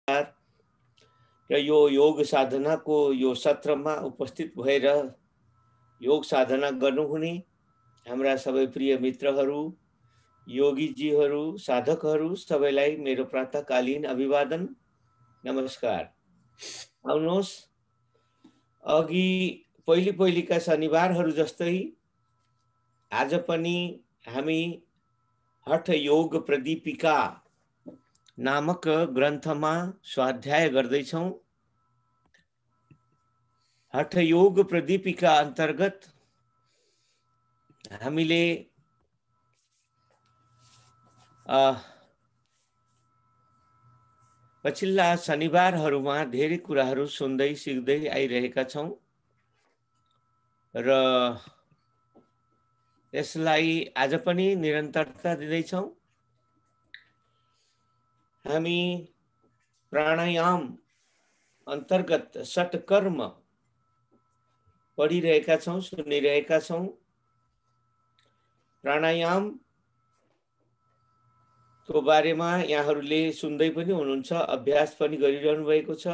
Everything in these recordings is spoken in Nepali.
नमस्कार। र यो योग साधनाको यो सत्रमा उपस्थित भएर योग साधना गर्नुहुने हाम्रा सबै प्रिय मित्रहरू, योगीजीहरू, साधकहरू सबैलाई मेरो प्रातःकालीन अभिवादन। नमस्कार। आउनुहोस्, अघि पहिलीका शनिबारहरू जस्तै आज पनि हामी हठ योग प्रदीपिका नामक ग्रन्थमा स्वाध्याय गर्दैछौँ। हठ योग प्रदीपिका अन्तर्गत हामीले पछिल्ला शनिबारहरूमा धेरै कुराहरू सुन्दै सिक्दै आइरहेका छौँ र यसलाई आज पनि निरन्तरता दिँदैछौँ। हामी प्राणायाम अन्तर्गत षटकर्म पढिरहेका छौँ, सुनिरहेका छौँ। प्राणायाम को बारेमा यहाँहरूले सुन्दै पनि हुनुहुन्छ, अभ्यास पनि गरिरहनु भएको छ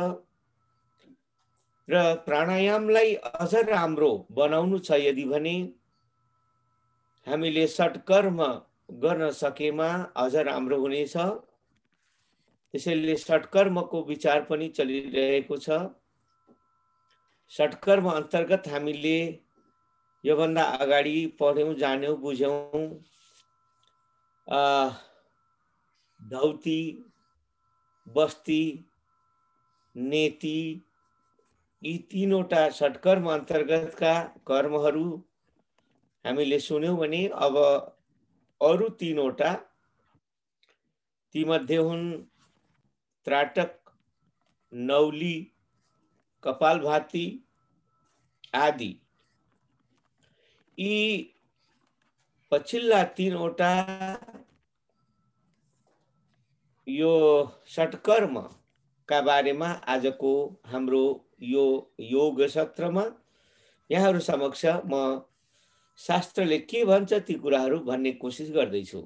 र प्राणायामलाई अझ राम्रो बनाउनु छ यदि भने हामीले षटकर्म गर्न सकेमा अझ राम्रो हुनेछ। त्यसैले षटकर्मको विचार पनि चलिरहेको छ। षटकर्म अन्तर्गत हामीले योभन्दा अगाडि पढ्यौँ, जान्यौँ, बुझ्यौँ। धौती, बस्ती, नेति, यी तीनवटा षटकर्म अन्तर्गतका कर्महरू हामीले सुन्यौँ भने अब अरू तीनवटा, तीमध्ये हुन् त्राटक, नौली, कपालभाती आदि। यी पछिल्ला तीनवटा यो षटकर्म का बारेमा आजको हाम्रो यो योग सत्रमा यहाँहरू समक्ष म शास्त्रले के भन्छ ती कुराहरू भन्ने कोसिस गर्दैछु।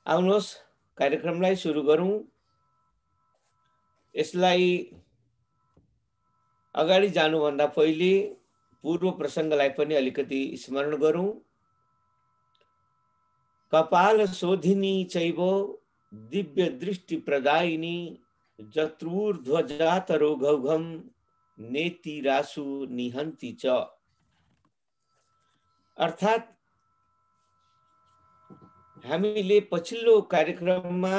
आउनुहोस्, कार्यक्रमलाई सुरु गरौँ। यसलाई अगाडि जानुभन्दा पहिले पूर्व प्रसङ्गलाई पनि अलिकति स्मरण गरौँ। कपाल शोधिनी चैव दिव्य दृष्टि प्रदायिनी जत्रूर्ध्वजात रोगौघम नेतिरासु निहन्ति च। अर्थात् हामीले पछिल्लो कार्यक्रममा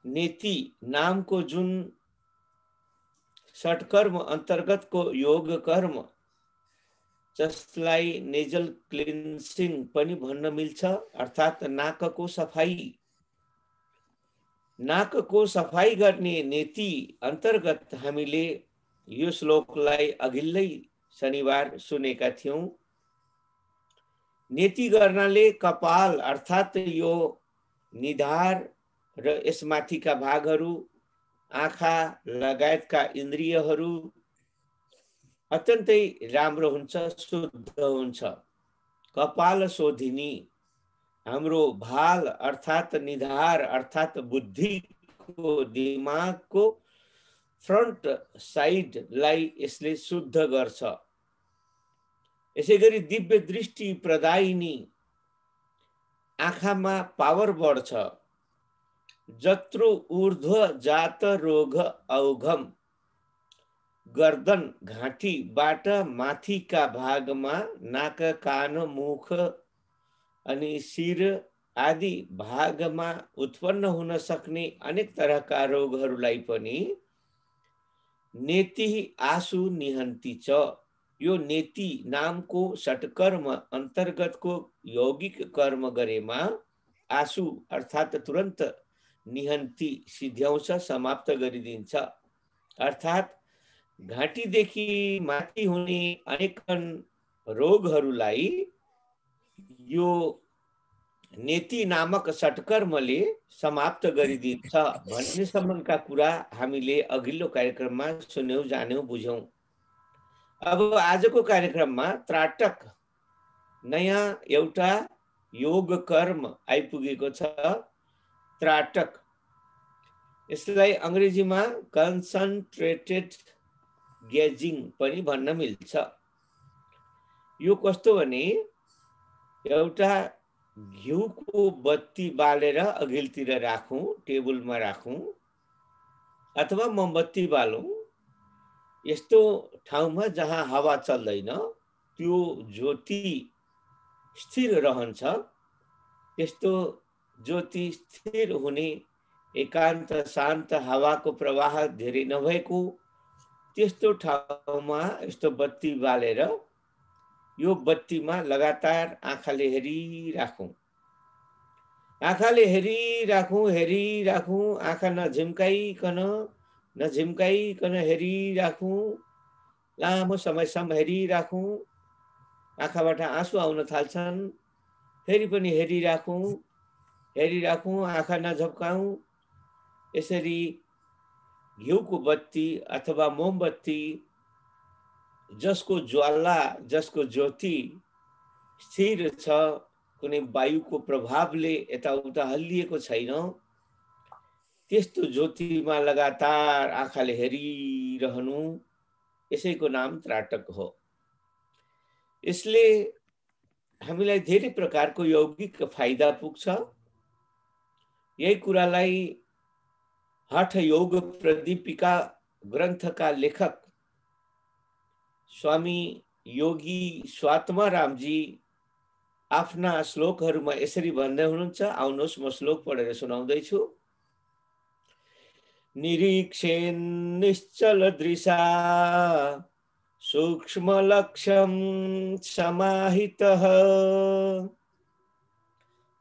नेति नामको जुन षटकर्म अन्तर्गतको योग कर्म, जसलाई नेजल क्लिन्सिङ पनि भन्न मिल्छ, अर्थात् नाकको सफाई गर्ने नेति अन्तर्गत हामीले यो श्लोकलाई अघिल्लै शनिबार सुनेका थियौँ। नेति गर्नाले कपाल अर्थात् यो निधार र यसमाथिका भागहरू, आँखा लगायतका इन्द्रियहरू अत्यन्तै राम्रो हुन्छ, शुद्ध हुन्छ। कपाल शोधिनी, हाम्रो भाल अर्थात् निधार अर्थात् बुद्धिको, दिमागको फ्रन्ट साइडलाई यसले शुद्ध गर्छ। यसै गरी दिव्य दृष्टि प्रदायिनी, आँखामा पावर बढ्छ। जत्रो ऊर्ध्व जात रोग औघम, गर्दन घाँटीबाट माथिका भागमा नाक, कान, मुख अनि शिर आदि भागमा उत्पन्न हुन सक्ने अनेक तरहका रोगहरूलाई पनि नेति आसु निहन्ति च। यो नेति नामको षटकर्म अन्तर्गतको यौगिक कर्म गरेमा आसु अर्थात् तुरन्त निहन्ति सिद्ध्याउँछ, समाप्त गरिदिन्छ। अर्थात् घाँटीदेखि माथि हुने अनेकन रोगहरूलाई यो नेति नामक षटकर्मले समाप्त गरिदिन्छ भन्ने सम्बन्धका कुरा हामीले अघिल्लो कार्यक्रममा सुन्यौँ, जान्यौँ, बुझ्यौँ। अब आजको कार्यक्रममा त्राटक, नयाँ एउटा योग कर्म आइपुगेको छ। त्राटक यसलाई अंग्रेजीमा कन्सन्ट्रेटेड गेजिङ पनि भन्न मिल्छ। यो कस्तो भने एउटा घिउको बत्ती बालेर अघिल्तिर राखौं, टेबलमा राखौं अथवा मोमबत्ती बालौं, यस्तो ठाउँमा जहाँ हावा चल्दैन त्यो ज्योति स्थिर रहन्छ। त्यस्तो ज्योति स्थिर हुने, एकान्त शान्त हावाको प्रवाह धेरै नभएको त्यस्तो ठाउँमा यस्तो बत्ती बालेर यो बत्तीमा लगातार आँखाले हेरिराखौं। आँखाले हेरिराखौं, आँखा नझिम्काइकन हेरिराखौं, लामो समयसम्म हेरिराखौं, आँखाबाट आँसु आउन थाल्छन्, फेरि पनि हेरिराखौं, आँखा नझप्काउँ। यसरी घिउको बत्ती अथवा मोमबत्ती जसको ज्वाला, जसको ज्योति स्थिर छ, कुनै वायुको प्रभावले यताउता हल्लिएको छैन, त्यस्तो ज्योतिमा लगातार आँखाले हेरिरहनु, यसैको नाम त्राटक हो। यसले हामीलाई धेरै प्रकारको यौगिक फाइदा पुग्छ। यही कुरालाई हठ योग प्रदीपिका ग्रन्थका लेखक स्वामी योगी स्वात्मारामजी आफ्ना श्लोकहरूमा यसरी भन्दै हुनुहुन्छ। आउनुहोस् म श्लोक पढेर सुनाउँदैछु। निरीक्षेन् निश्चल दृशा सूक्ष्म लक्ष्यं समाहितः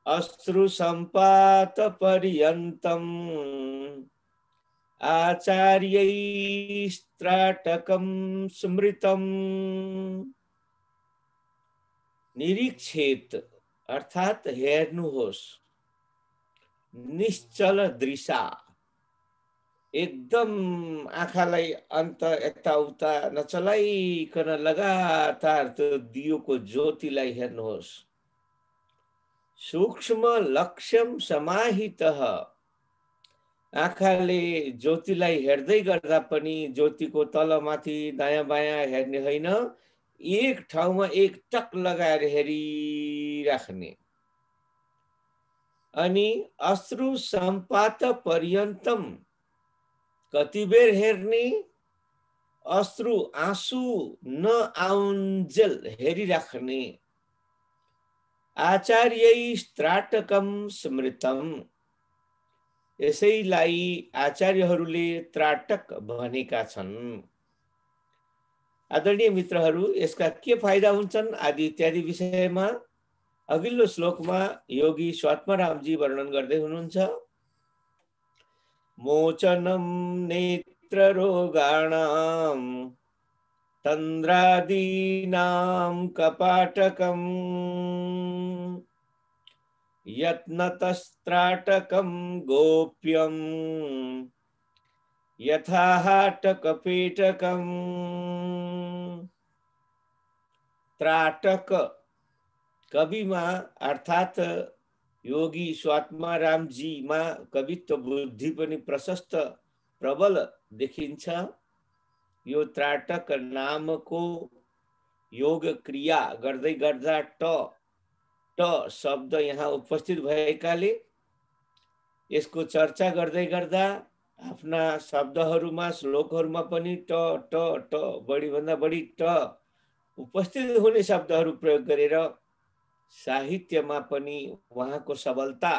अश्रु संपात पर्यन्तम् आचार्यैस्त्राटकं स्मृतम्। निरीक्षेत अर्थात हेर्नुहोस्, निश्चल दृशा एकदम आँखालाई अन्त यताउता नचलाइकन लगातार त्यो दियोको ज्योतिलाई हेर्नुहोस्। सूक्ष्म लक्ष्यम समाहितः, आँखाले ज्योतिलाई हेर्दै गर्दा पनि ज्योतिको तलमाथि दायाँ बायाँ हेर्ने होइन, एक ठाउँमा एक टक लगाएर हेरिराख्ने। अनि अश्रु संपात पर्यन्तम, कति बेर हेर्ने, अश्रु आँसु नआउन्जेल हेरिराख्ने। आचार्यैस्त्राटकम स्मृतम, यसैलाई आचार्यहरूले त्राटक भनेका छन्। आदरणीय मित्रहरू, यसका के फाइदा हुन्छन् आदि इत्यादि विषयमा अघिल्लो श्लोकमा योगी स्वात्मारामजी वर्णन गर्दै हुनुहुन्छ। मोचनम नेत्र रोगाणाम तंद्रादीनां कपाटकम यत्नतस्त्राटकं गोप्यं यथा हाटकपेटकं। त्राटक कविमा अर्थात योगी स्वात्मारामजीमा कवित्व बुद्धि पनि प्रशस्त प्रबल देखिन्छ। यो त्राटक नामको योग क्रिया गर्दै गर्दा ट शब्द यहाँ उपस्थित भएकाले यसको चर्चा गर्दै गर्दा आफ्ना शब्दहरूमा श्लोकहरूमा पनि ट बढी भन्दा बढी ट उपस्थित हुने शब्दहरू प्रयोग गरेर साहित्यमा पनि उहाँको सबलता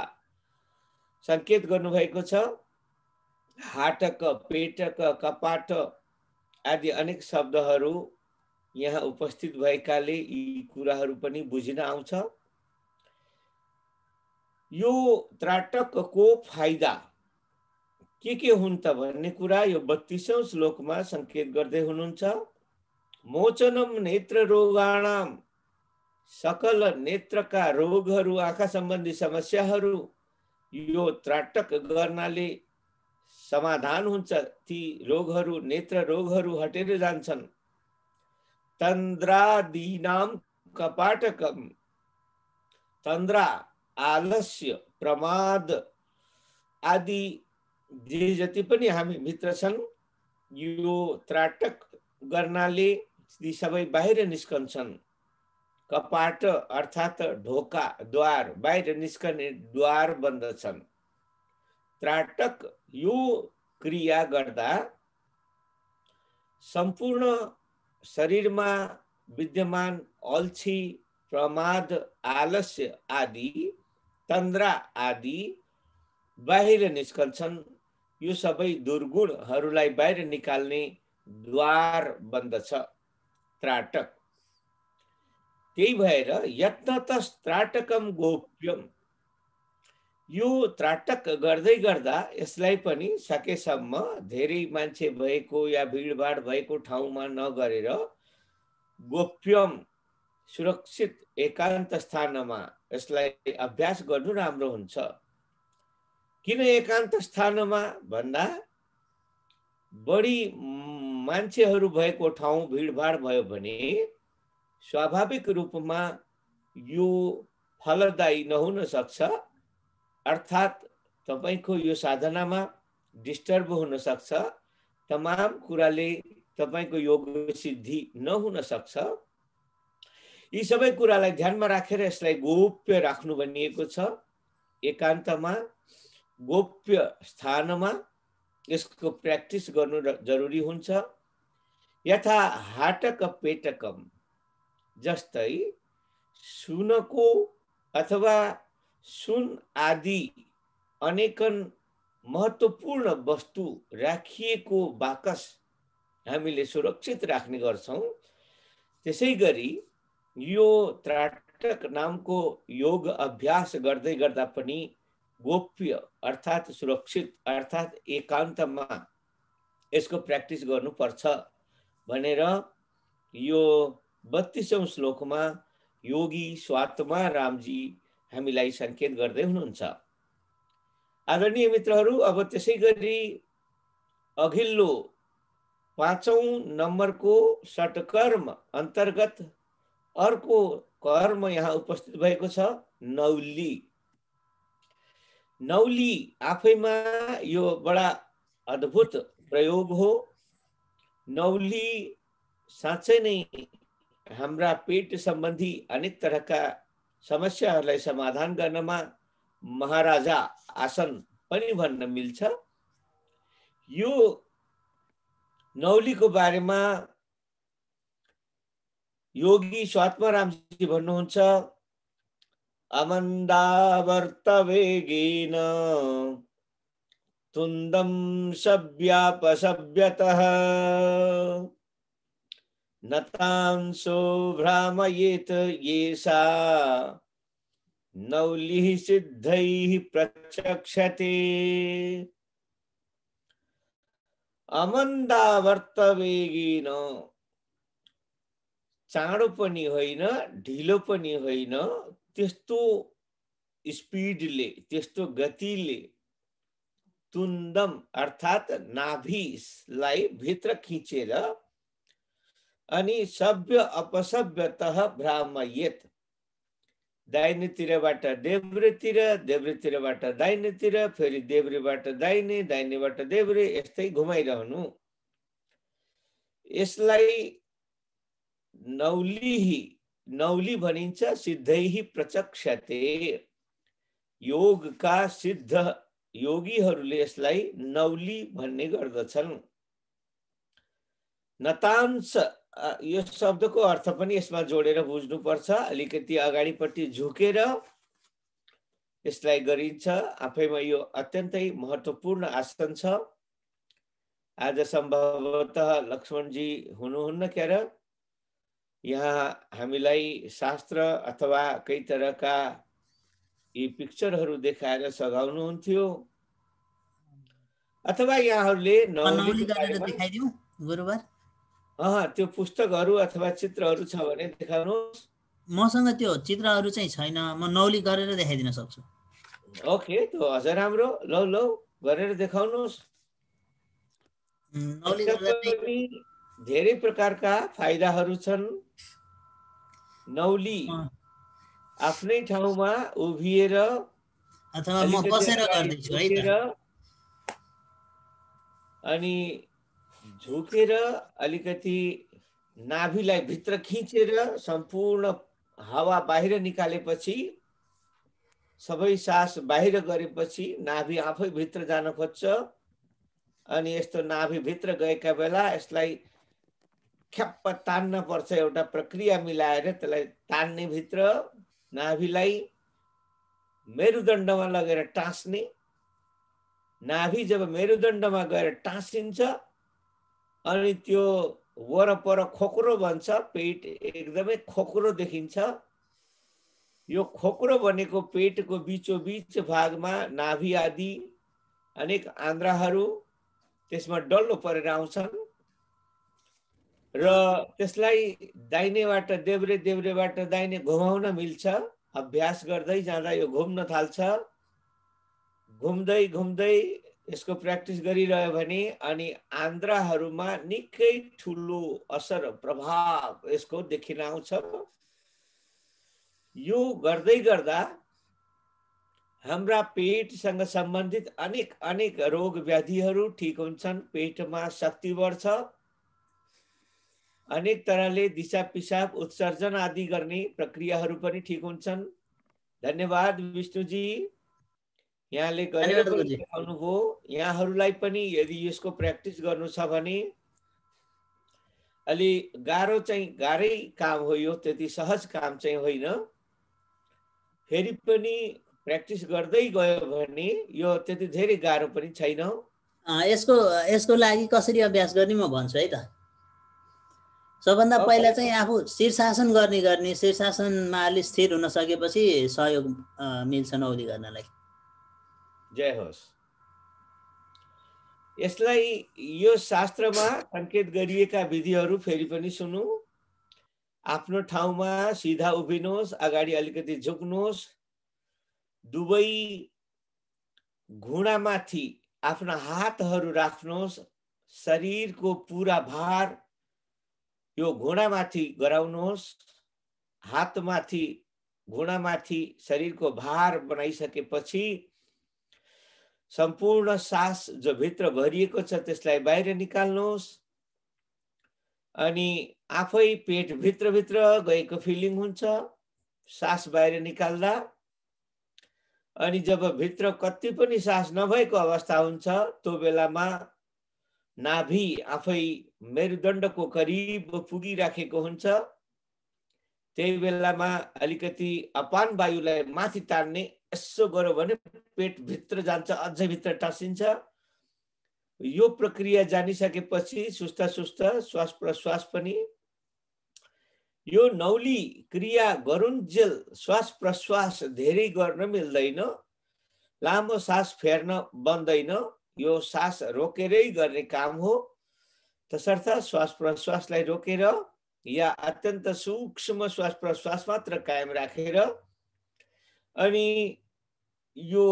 संकेत गर्नुभएको छ। हाटक, पेटक, कपाट आदि अनेक शब्दहरू यहाँ उपस्थित भएकाले यी कुराहरू पनि बुझिन आउँछ। यो त्राटकको फाइदा के हुन् त भन्ने कुरा यो 32औं श्लोकमा संकेत गर्दै हुनुहुन्छ। मोचनम नेत्र रोगाणाम, सकल नेत्रका रोगहरू, आँखा सम्बन्धी समस्याहरू यो त्राटक गर्नाले समाधान हुन्छ। ती रोगहरू, नेत्र रोगहरू हटेर जान्छन्। तंद्रादीनां कपाटकम, तंद्रा आलस्य, प्रमाद आदि जे जति पनि हामी भित्र छन् यो त्राटक गर्नाले ती सबै बाहिर निस्कन्छन्। कपाट अर्थात् ढोका द्वार बाहिर निस्कने द्वार बन्दछन्। त्राटक यो क्रिया गर्दा सम्पूर्ण शरीरमा विद्यमान अल्छी प्रमाद आलस्य आदि तन्द्रा आदि बाहिर निस्कन्छन्। यो सबै दुर्गुणहरूलाई बाहिर निकाल्ने द्वार बन्दछ त्राटक। त्यही भएर यत्नतः त्राटकम गोप्यम, यो त्राटक गर्दै गर्दा यसलाई पनि सकेसम्म धेरै मान्छे भएको या भिडभाड भएको ठाउँमा नगरेर गोप्यम सुरक्षित एकान्त स्थानमा यसलाई अभ्यास गर्नु राम्रो हुन्छ। किन एकान्त स्थानमा भन्दा बढी मान्छेहरू भएको ठाउँ भिडभाड भयो भने स्वाभाविक रूपमा यो फलदायी नहुन सक्छ, अर्थात् तपाईको यो साधनामा डिस्टर्ब हुन सक्छ, तमाम कुराले तपाईको योग सिद्धि नहुन सक्छ। यी सबै कुरालाई ध्यानमा राखेर यसलाई गोप्य राख्नु भनिएको छ। एकान्तमा गोप्य स्थानमा यसको प्र्याक्टिस गर्नु जरुरी हुन्छ। यथा हाटक पेटकम, जस्तै सुनको अथवा सुन आदि अनेकन महत्त्वपूर्ण वस्तु राखिएको बाकस हामीले सुरक्षित राख्ने गर्छौं। त्यसै गरी यो त्राटक नामको योग अभ्यास गर्दै गर्दा पनि गोप्य अर्थात् सुरक्षित अर्थात् एकान्तमा यसको प्र्याक्टिस गर्नुपर्छ भनेर यो 32औं श्लोकमा योगी स्वात्मा रामजी हामीलाई संकेत गर्दै हुनुहुन्छ। आदरणीय मित्रहरू, अब त्यसै गरी अघिल्लो 5औं नम्बरको षटकर्म अन्तर्गत अर्को कर्म यहाँ उपस्थित भएको छ, नौली। नौली आफैमा यो बडा अद्भुत प्रयोग हो। नौली साँच्चै नै हाम्रा पेट सम्बन्धी अनेक तरहका समस्याहरूलाई समाधान गर्नमा महाराजा आसन पनि भन्न मिल्छ। यो नौलीको बारेमा योगी स्वात्मारामजी भन्नुहुन्छ, अमन्दावर्तवेगेन तुन्दं सव्यापसव्यतः नतांसो भ्रामयेत येषा नौलिः सिद्धैः प्रचक्षते। अमन्दावर्तवेगेन, चाँडो पनि होइन ढिलो पनि होइन, त्यस्तो स्पिडले त्यस्तो गतिले तुन्दम अर्थात् नाभिलाई भित्र खिचेर अनि सभ्य अपसभ्यतः भ्रामयेत, दाहिनेतिरबाट देब्रेतिर, देब्रेतिरबाट दाहिनेतिर, फेरि देब्रेबाट दाहिने, दाहिनेबाट देब्रे, यस्तै घुमाइरहनु। यसलाई नौली भनिन्छ। सिद्धैः प्रचक्षते, योगका सिद्ध योगीहरूले यसलाई नौली भन्ने गर्दछन्। नतांस, यो शब्दको अर्थ पनि यसमा जोडेर बुझ्नुपर्छ। अलिकति अगाडिपट्टि झुकेर यसलाई गरिन्छ। आफैमा यो अत्यन्तै महत्त्वपूर्ण आसन छ। आज सम्भवतः लक्ष्मणजी हुनुहुन्न क्यार? यहाँ हामीलाई शास्त्र अथवा कई तरहका यी पिक्चरहरू देखाएर सघाउनुहुन्थ्यो, अथवा यहाँहरूले नौलीको बारेमा देखाइदिउ गुरुबार। त्यो पुस्तकहरू अथवा चित्रहरू छ भने देखाउनुहोस्। मसँग त्यो चित्रहरू चाहिँ छैन, म नौली गरेर देखाइदिन सक्छु। ओके, त्यो अझ राम्रो। लौ लौ गरेर देखाउनुहोस्। नौली गर्दा पनि धेरै प्रकारका फाइदाहरू छन्। नौली आफ्नै ठाउँमा उभिएर अथवा म बसेर गर्दैछु है त। अनि झुकेर अलिकति नाभिलाई भित्र खिचेर सम्पूर्ण हावा बाहिर निकालेपछि, सबै सास बाहिर गरेपछि नाभि आफै भित्र जान खोज्छ। अनि यस्तो नाभि भित्र गएका बेला यसलाई ख्याप्प तान्न पर्छ, एउटा प्रक्रिया मिलाएर त्यसलाई तान्ने भित्र नाभिलाई मेरुदण्डमा लगेर टाँस्ने। नाभि जब मेरुदण्डमा गएर टाँसिन्छ अनि त्यो वरपर खोक्रो बन्छ, पेट एकदमै खोक्रो देखिन्छ। यो खोक्रो बनेको पेटको बीचोबीच भागमा नाभि आदि अनेक आन्द्राहरू त्यसमा डल्लो परेर आउँछन् र त्यसलाई दाहिनेबाट देब्रे देब्रेबाट दाहिने घुमाउन मिल्छ। अभ्यास गर्दै जाँदा यो घुम्न थाल्छ। घुम्दै घुम्दै यसको प्र्याक्टिस गरिरह्यो भने अनि आन्द्राहरूमा निकै ठुलो असर प्रभाव यसको देखिन आउँछ। यो गर्दै गर्दा हाम्रा पेटसँग सम्बन्धित अनेक अनेक रोग व्याधिहरू ठीक हुन्छन्। पेटमा शक्ति बढ्छ। अनेक तरहले दिशा पिसाब उत्सर्जन आदि गर्ने प्रक्रियाहरू पनि ठीक हुन्छन्। धन्यवाद विष्णुजी, यहाँले गरेर पनि देखाउनुभयो। यहाँहरूलाई पनि यदि यसको प्र्याक्टिस गर्नु छ भने अलि गाह्रै काम हो यो, त्यति सहज काम चाहिँ होइन। फेरि पनि प्र्याक्टिस गर्दै गयो भने यो त्यति धेरै गाह्रो पनि छैन। यसको लागि कसरी अभ्यास गर्ने म भन्छु है त। सबभन्दा पहिला चाहिँ आफू शीर्षासन गर्ने शीर्षासनमा अलि स्थिर हुन सकेपछि सहयोग मिल्छ नौली गर्नलाई। जय होस्। यसलाई यो शास्त्रमा सङ्केत गरिएका विधिहरू फेरि पनि सुनौ। आफ्नो ठाउँमा सिधा उभिनुहोस्, अगाडि अलिकति झुक्नुहोस्, दुवै घुँडामाथि आफ्ना हातहरू राख्नुहोस्, शरीरको पुरा भार यो घुँडामाथि गराउनुहोस्। हातमाथि घुँडामाथि शरीरको भार बनाइसकेपछि सम्पूर्ण सास जो भित्र भरिएको छ त्यसलाई बाहिर निकाल्नुहोस्। अनि आफै पेट भित्र गएको फिलिङ हुन्छ सास बाहिर निकाल्दा। अनि जब भित्र कति पनि सास नभएको अवस्था हुन्छ त्यो बेलामा नाभि आफै मेरुदण्डको करिब पुगिराखेको हुन्छ। त्यही बेलामा अलिकति अपान वायुलाई माथि तान्ने यसो गर्यो भने पेट भित्र जान्छ, अझै भित्र टाँसिन्छ। यो प्रक्रिया जानिसकेपछि सुस्त सुस्त श्वास प्रश्वास पनि यो नौली क्रिया गरुन्जेल श्वास प्रश्वास धेरै गर्न मिल्दैन। लामो सास फेर्न बन्दैन, यो सास रोकेरै गर्ने काम हो। तसर्थ श्वास प्रश्वासलाई रोकेर या अत्यन्त सूक्ष्म श्वास प्रश्वास मात्र कायम राखेर अनि यो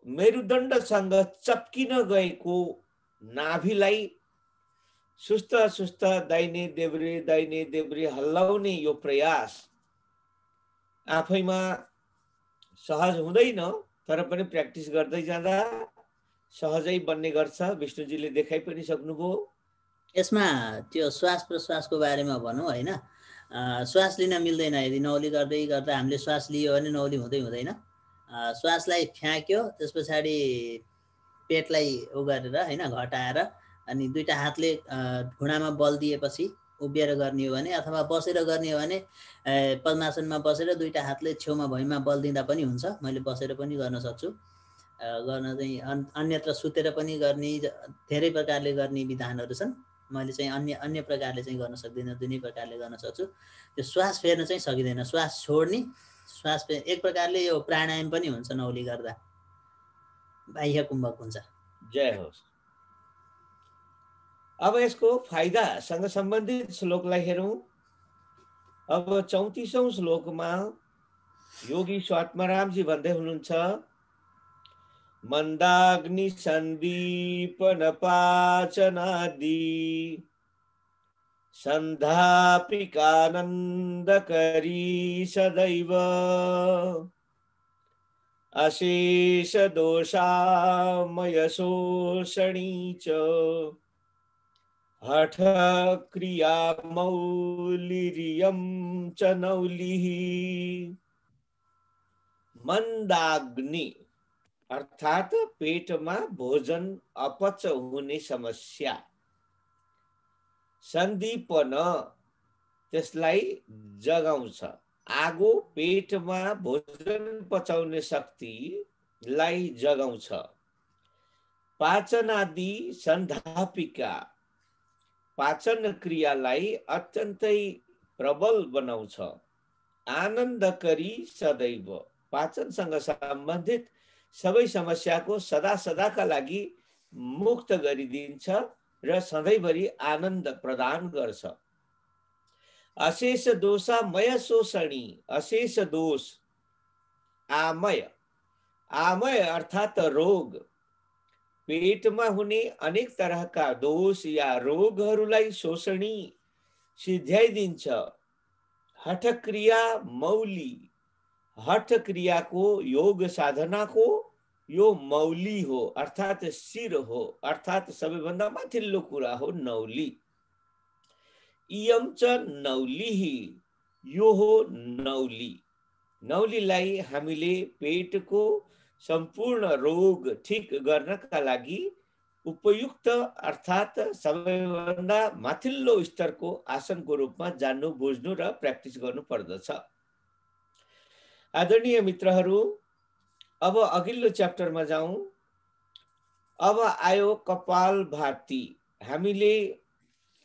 मेरुदण्डसँग चप्किन गएको नाभिलाई सुस्त सुस्त दाहिने देब्रे हल्लाउने यो प्रयास आफैमा सहज हुँदैन, तर पनि प्र्याक्टिस गर्दै जाँदा सहजै बन्ने गर्छ। विष्णुजीले देखाइ पनि सक्नुभयो। यसमा त्यो श्वास प्रश्वासको बारेमा भनौँ होइन। श्वास लिन मिल्दैन, यदि नौली गर्दै गर्दा हामीले श्वास लियो भने नौली हुँदैन। श्वासलाई फ्याँक्यो, त्यस पछाडि पेटलाई गरेर होइन घटाएर अनि दुईटा हातले घुँडामा बल दिएपछि उभिएर गर्ने हो भने अथवा बसेर गर्ने हो भने पद्मासनमा बसेर दुईटा हातले छेउमा भुइँमा बल दिँदा पनि हुन्छ। मैले बसेर पनि गर्न सक्छु। गर्न चाहिँ अन्यत्र सुतेर पनि गर्ने धेरै प्रकारले गर्ने विधानहरू छन्। मैले चाहिँ अन्य प्रकारले चाहिँ गर्न सक्दिनँ, दुई नै प्रकारले गर्न सक्छु। त्यो श्वास फेर्न चाहिँ सकिँदैन, श्वास छोड्ने, श्वास एक प्रकारले यो प्राणायाम पनि हुन्छ नौली गर्दा, बाह्य कुम्भक हुन्छ। जय होस्। अब यसको फाइदासँग सम्बन्धित श्लोकलाई हेरौँ। अब 34औं श्लोकमा योगी स्वात्मारामजी भन्दै हुनुहुन्छ, मन्दाग्नि सन्दीपन पाचनादि सन्धापिकानन्दकरी सदैव अशेष दोषामय शोषणी च हठ क्रिया मौलिरियं च नौलिः। मंदाग्नि अर्थात पेटमा भोजन अपच हुने समस्या, सन्दीपन त्यसलाई जगाउँछ। आगो पेटमा भोजन पचाउने शक्तिलाई जगाउँछ। पाचन आदि सन्धापिका पाचन क्रियालाई अत्यन्तै प्रबल बनाउँछ। आनन्दकरी सदैव पाचनसँग सम्बन्धित सबै समस्याको सदा सदाका लागि मुक्त गरिदिन्छ र सधैँभरि आनन्द प्रदान गर्छ। अशेष दोषामय शोषणी, अशेष दोष आमय, आमय अर्थात रोग, पेटमा हुने अनेक तरहका दोष या रोगहरूलाई शोषणी सिध्याइदिन्छ। हठ क्रिया मौली, हठ क्रियाको योग साधनाको यो मौली हो अर्थात शिर हो, अर्थात सबैभन्दा माथिल्लो कुरा हो नौली। इयम च नौलिही, यो हो नौली। नौलीलाई हामीले पेटको सम्पूर्ण रोग ठीक गर्नका लागि उपयुक्त अर्थात सबैभन्दा माथिल्लो स्तरको आसनको रूपमा जान्नु, बुझ्नु र प्र्याक्टिस गर्नु पर्दछ। आदरणीय मित्रहरू, अब अघिल्लो च्याप्टरमा जाउँ। अब आयो कपालभाती। हामीले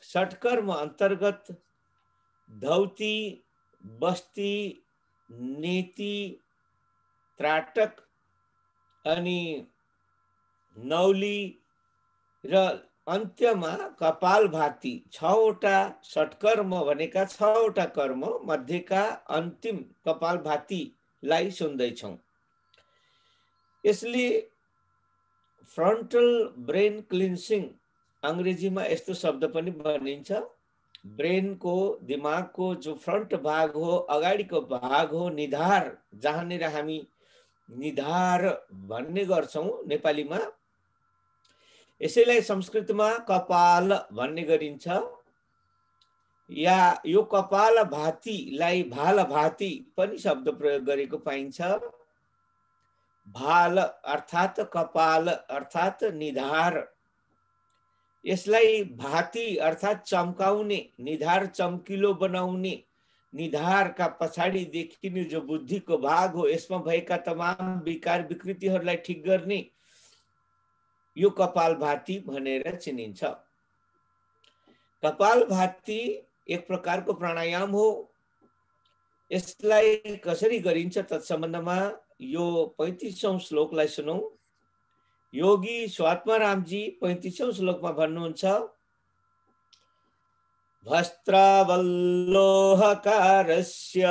षट्कर्म अन्तर्गत धौती, बस्ती, नेति, त्राटक अनि नौली र अन्त्यमा कपालभाती, 6वटा षट्कर्म भनेका 6वटा कर्म मध्येका अन्तिम कपालभातीलाई सुन्दैछौँ। यसले फ्रन्टल ब्रेन क्लिन्सिङ, अंग्रेजीमा यस्तो शब्द पनि भनिन्छ। ब्रेनको, दिमागको जो फ्रन्ट भाग हो, अगाडिको भाग हो, निधार, जहाँनिर हामी निधार भन्ने गर्छौँ नेपालीमा, यसैलाई संस्कृतमा कपाल भन्ने गरिन्छ। या यो कपाल भातीलाई भाल भाती पनि शब्द प्रयोग गरेको पाइन्छ। भाल अर्थात कपाल अर्थात निधार, यसलाई भाती अर्थात चम्काउने, निधार चम्किलो बनाउने, निधारका पछाडि देखिने जो बुद्धिको भाग हो, यसमा भएका तमाम विकार विकृतिहरूलाई ठिक गर्ने यो कपालभाती भनेर चिनिन्छ। कपालभाती एक प्रकारको प्राणायाम हो। यसलाई कसरी गरिन्छ तत्सम्बन्धमा यो 35औं श्लोकलाई सुनौं। योगी स्वात्मारामजी 35औं श्लोकमा भन्नुहुन्छ, भस्त्रावल्लोहकारस्य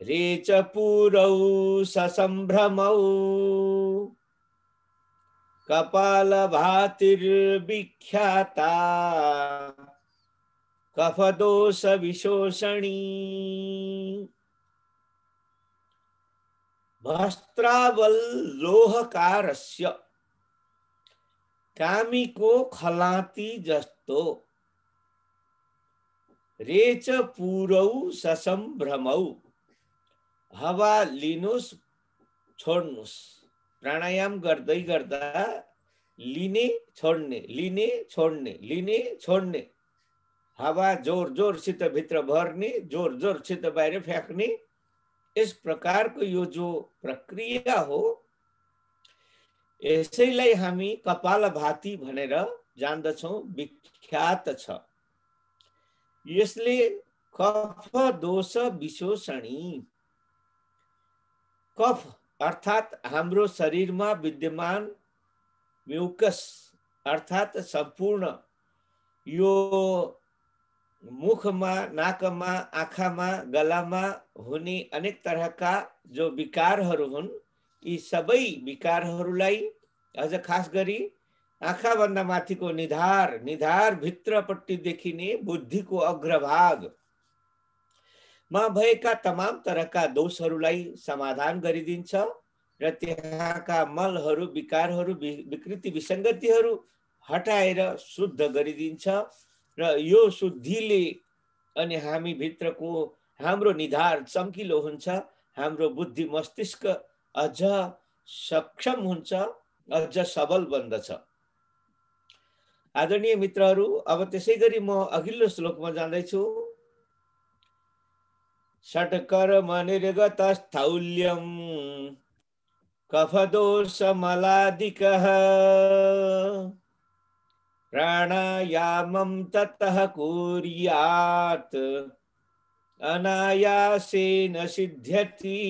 रेचपुरौ ससम्भ्रमौ कपालभातिर्विख्याता कफदोष विशोषणी। वस्त्रावल्लोहकारस्य, कामीको खलाती जस्तो, रेचपुरौ ससम्भ्रमौ, हावा लिनुस् छोड्नुस्। प्राणायाम गर्दै गर्दा लिने छोड्ने, लिने छोड्ने, लिने छोड्ने, हावा जोर जोरसित भित्र भर्ने, जोर जोरसित बाहिर फ्याँक्ने, इस प्रकारको यो जो प्रक्रिया हो, यसैलाई हामी कपालभाती भनेर जान्दछौँ, विख्यात छ। यसले कफ दोष विशोषणी, कफ अर्थात हाम्रो शरीरमा विद्यमान म्युकस अर्थात सम्पूर्ण यो मुखमा, नाकमा, आँखामा, गलामा हुने अनेक तरहका जो विकारहरू हुन्, यी सबै विकारहरूलाई, अझ खास गरी आँखाभन्दा माथिको निधार, निधार भित्रपट्टि देखिने बुद्धिको अग्रभाग, मा भएका तमाम तरहका दोषहरूलाई समाधान गरिदिन्छ र त्यहाँका मलहरू, विकारहरू, विकृति, विसङ्गतिहरू हटाएर शुद्ध गरिदिन्छ र यो शुद्धिले अनि हामी भित्रको हाम्रो निधार चम्किलो हुन्छ, हाम्रो बुद्धि मस्तिष्क अझ सक्षम हुन्छ, अझ सबल बन्दछ। आदरणीय मित्रहरू, अब त्यसै गरी म अघिल्लो श्लोकमा जाँदैछु। षट्कर्म निर्गत स्थौल्यम कफदोषमलादिकः प्राणायामं ततः कुर्यात् अनायासेन सिद्ध्यति।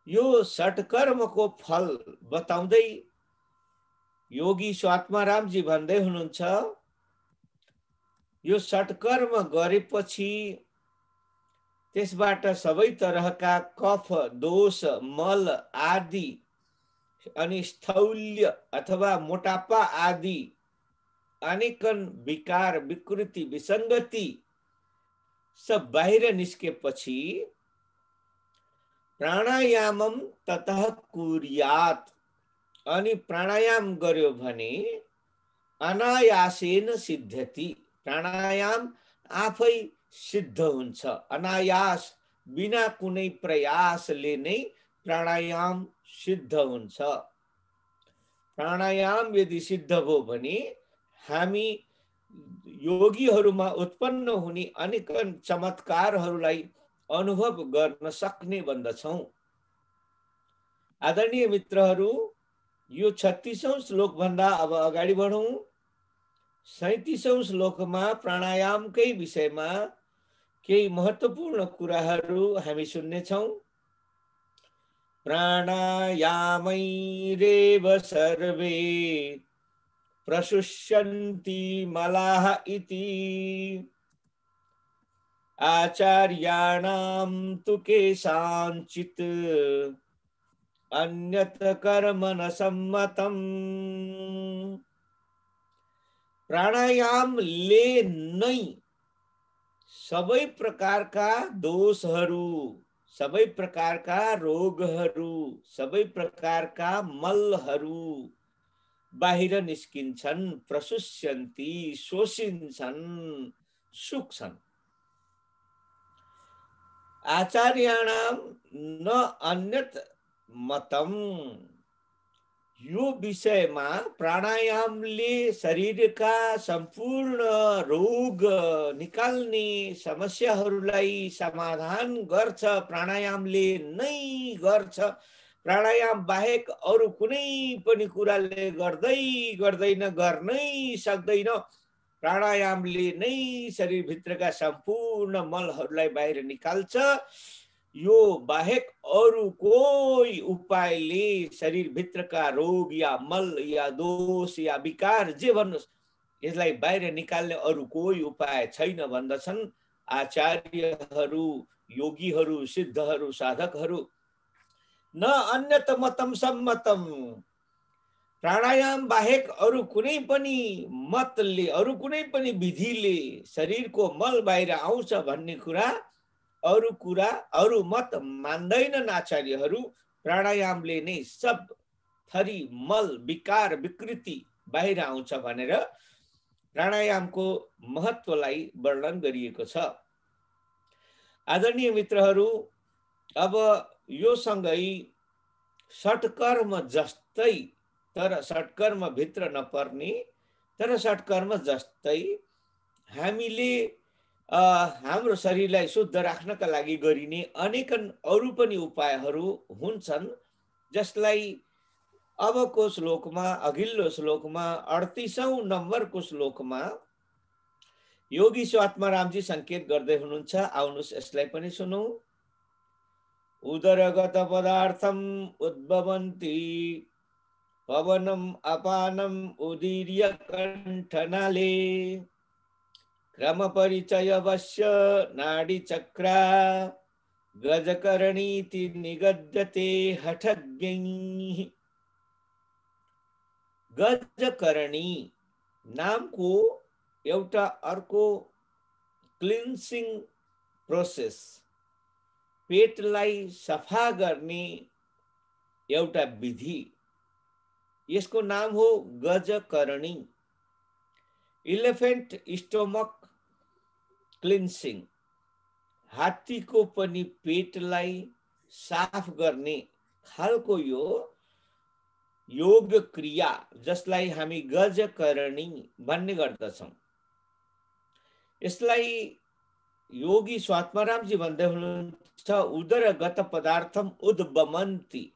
यो षट्कर्मको फल बताउँदै योगी स्वात्मारामजी भन्दै हुनुहुन्छ, यो षट्कर्म गरेपछि त्यसबाट सबै तरहका कफ, दोष, मल आदि अनि स्थौल्य अथवा मोटापा आदि अनेकन विकार, विकृति, विसङ्गति सब बाहिर निस्केपछि प्राणायामम ततः कुर्यात्, अनि प्राणायाम गर्यो भने अनायासेन सिद्ध्यति, प्राणायाम आफै सिद्ध हुन्छ। अनायास, बिना कुनै प्रयासले नै प्राणायाम सिद्ध हुन्छ। प्राणायाम यदि सिद्ध भयो भने हामी योगीहरूमा उत्पन्न हुने अनेक चमत्कारहरूलाई अनुभव गर्न सक्ने बन्दछौँ। आदरणीय मित्रहरू, यो 36औं श्लोक भन्दा अब अगाडि बढौं। 37औं श्लोकमा प्राणायामकै विषयमा केही महत्त्वपूर्ण कुराहरू हामी सुन्नेछौँ। प्राणायामैरेव सर्वे प्रशुष्यन्ति मलाः इति आचार्याणां तु केषाञ्चित् अन्यत् कर्म न सम्मतम्। प्राणायामले नै सबै प्रकारका दोषहरू, सबै प्रकारका रोगहरू, सबै प्रकारका मलहरू बाहिर निस्किन्छन्, प्रशुष्यन्ति, शोषिन्छन्, सुक्छन्। आचार्याणाम न अन्यत् मतम। यो विषयमा प्राणायामले शरीरका सम्पूर्ण रोग निकाल्ने, समस्याहरूलाई समाधान गर्छ, प्राणायामले नै गर्छ। प्राणायाम बाहेक अरू कुनै पनि कुराले गर्दैन, गर्नै सक्दैन। प्राणायामले नै शरीरभित्रका सम्पूर्ण मलहरूलाई बाहिर निकाल्छ। यो बाहेक अरू कोही उपायले शरीरभित्रका रोग या मल या दोष या विकार जे भन्नुहोस्, यसलाई बाहिर निकाल्ने अरू कोही उपाय छैन भन्दछन् आचार्यहरू, योगीहरू, सिद्धहरू, साधकहरू। न अन्यत मतम सम्मतम। प्राणायाम बाहेक अरू कुनै पनि मतले, अरू कुनै पनि विधिले शरीरको मल बाहिर आउँछ भन्ने कुरा, अरू मत मान्दैनन् आचार्यहरू। प्राणायामले नै सब थरी मल, विकार, विकृति बाहिर आउँछ भनेर प्राणायामको महत्त्वलाई वर्णन गरिएको छ। आदरणीय मित्रहरू, अब यो सँगै षट्कर्म जस्तै, तर षट्कर्म भित्र नपर्ने, तर षट्कर्म जस्तै हामीले हाम्रो शरीरलाई शुद्ध राख्नका लागि गरिने अनेकन अरू पनि उपायहरू हुन्छन्, जसलाई अबको श्लोकमा, अघिल्लो श्लोकमा 38औं नम्बरको श्लोकमा योगी स्वात्मारामजी संकेत गर्दै हुनुहुन्छ। आउनुहोस् यसलाई पनि सुनौं। उदरगत पदार्थम उद्भवन्ति पवनम अपानम उदीर्य कंठनाले क्रम परिचय वश्य नाड़ी चक्रा गजकर्णीति निगद्यते हठज्ञैः। गजकर्णी नामको एउटा अर्को क्लिन्सिङ प्रोसेस, पेटलाई सफा गर्ने एउटा विधि, यसको नाम हो गजकरणी, इलेफेन्ट स्टोमक क्लिन्सिङ। हात्तीको पनि पेटलाई साफ गर्ने खालको यो योग क्रिया जसलाई हामी गजकरणी भन्ने गर्दछौँ। यसलाई योगी स्वात्मारामजी भन्दै हुनुहुन्छ उदरगत पदार्थम उद्बमन्ति।